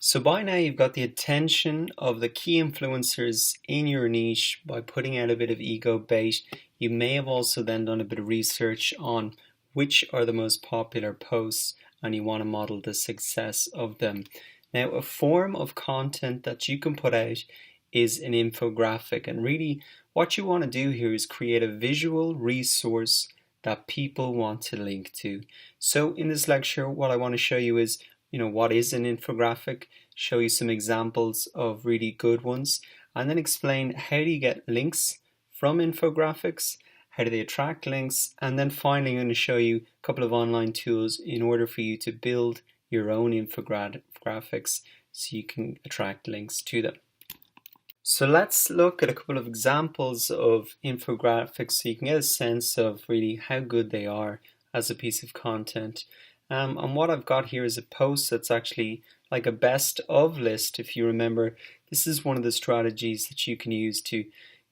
So by now you've got the attention of the key influencers in your niche by putting out a bit of ego bait. You may have also then done a bit of research on which are the most popular posts and you want to model the success of them. Now, a form of content that you can put out is an infographic, and really what you want to do here is create a visual resource that people want to link to. So in this lecture, what I want to show you is what is an infographic, show you some examples of really good ones, and then explain how do you get links from infographics, how do they attract links, and then finally I'm going to show you a couple of online tools in order for you to build your own infographics so you can attract links to them. So let's look at a couple of examples of infographics so you can get a sense of really how good they are as a piece of content. And what I've got here is a post that's actually like a best of list. If you remember, this is one of the strategies that you can use to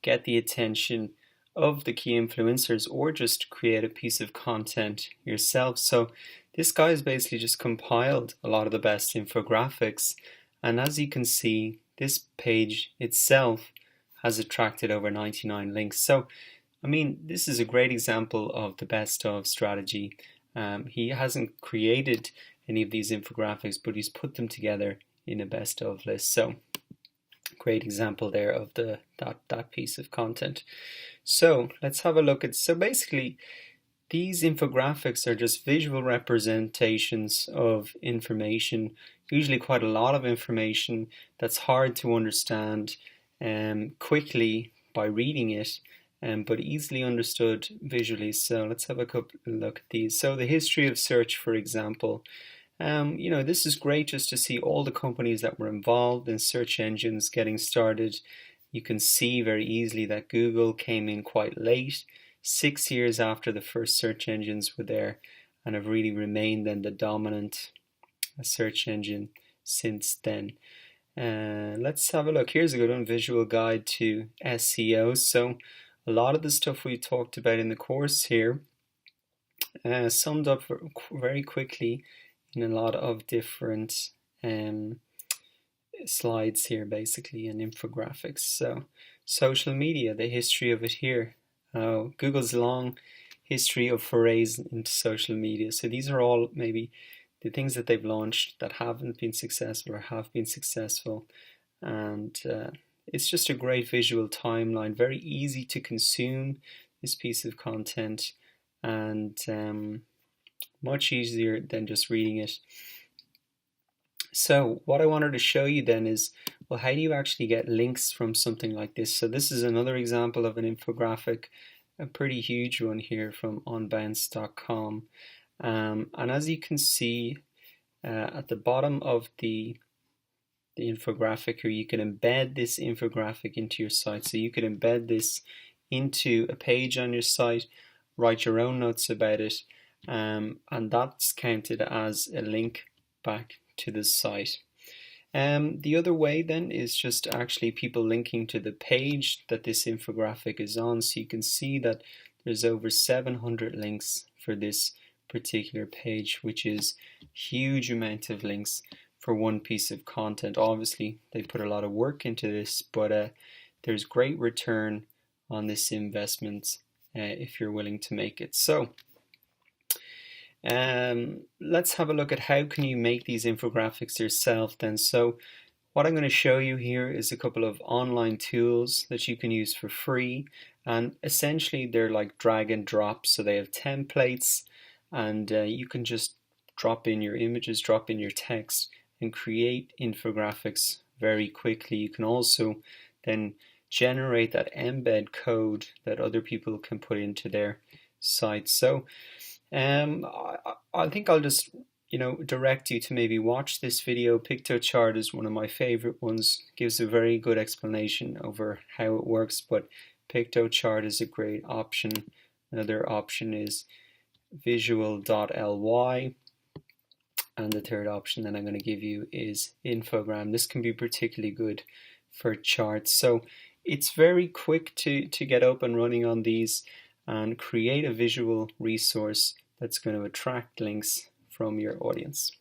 get the attention of the key influencers or just create a piece of content yourself. So this guy has basically just compiled a lot of the best infographics, and as you can see, this page itself has attracted over 99 links. So I mean, this is a great example of the best of strategy. He hasn't created any of these infographics, but he's put them together in a best of list. So great example there of that piece of content. So let's have a look at, so basically these infographics are just visual representations of information, usually quite a lot of information that's hard to understand quickly by reading it, but easily understood visually. So let's have a quick look at these. So the history of search, for example, this is great just to see all the companies that were involved in search engines getting started. You can see very easily that Google came in quite late, 6 years after the first search engines were there, and have really remained then the dominant search engine since then. Let's have a look. Here's a good one, visual guide to SEO. So a lot of the stuff we talked about in the course here summed up very quickly in a lot of different slides here, basically, and infographics. So social media, the history of it here. Google's long history of forays into social media. So these are all maybe the things that they've launched that haven't been successful or have been successful. And it's just a great visual timeline, very easy to consume this piece of content, and much easier than just reading it. So what I wanted to show you then is, well, how do you actually get links from something like this? So this is another example of an infographic, a pretty huge one here from onbounce.com. And as you can see at the bottom of the infographic here, you can embed this infographic into your site. So you could embed this into a page on your site, write your own notes about it, and that's counted as a link back to the site. The other way then is just actually people linking to the page that this infographic is on. So you can see that there's over 700 links for this particular page, which is a huge amount of links for one piece of content. Obviously they put a lot of work into this, but there's great return on this investment if you're willing to make it. So let's have a look at how can you make these infographics yourself then. So what I'm going to show you here is a couple of online tools that you can use for free, and essentially they're like drag and drop. So they have templates, and you can just drop in your images, drop in your text, and create infographics very quickly. You can also then generate that embed code that other people can put into their site. So I think I'll just direct you to maybe watch this video. Pictochart is one of my favorite ones, gives a very good explanation over how it works, but Pictochart is a great option. Another option is visual.ly, and the third option that I'm going to give you is Infogram. This can be particularly good for charts. So it's very quick to get up and running on these and create a visual resource that's going to attract links from your audience.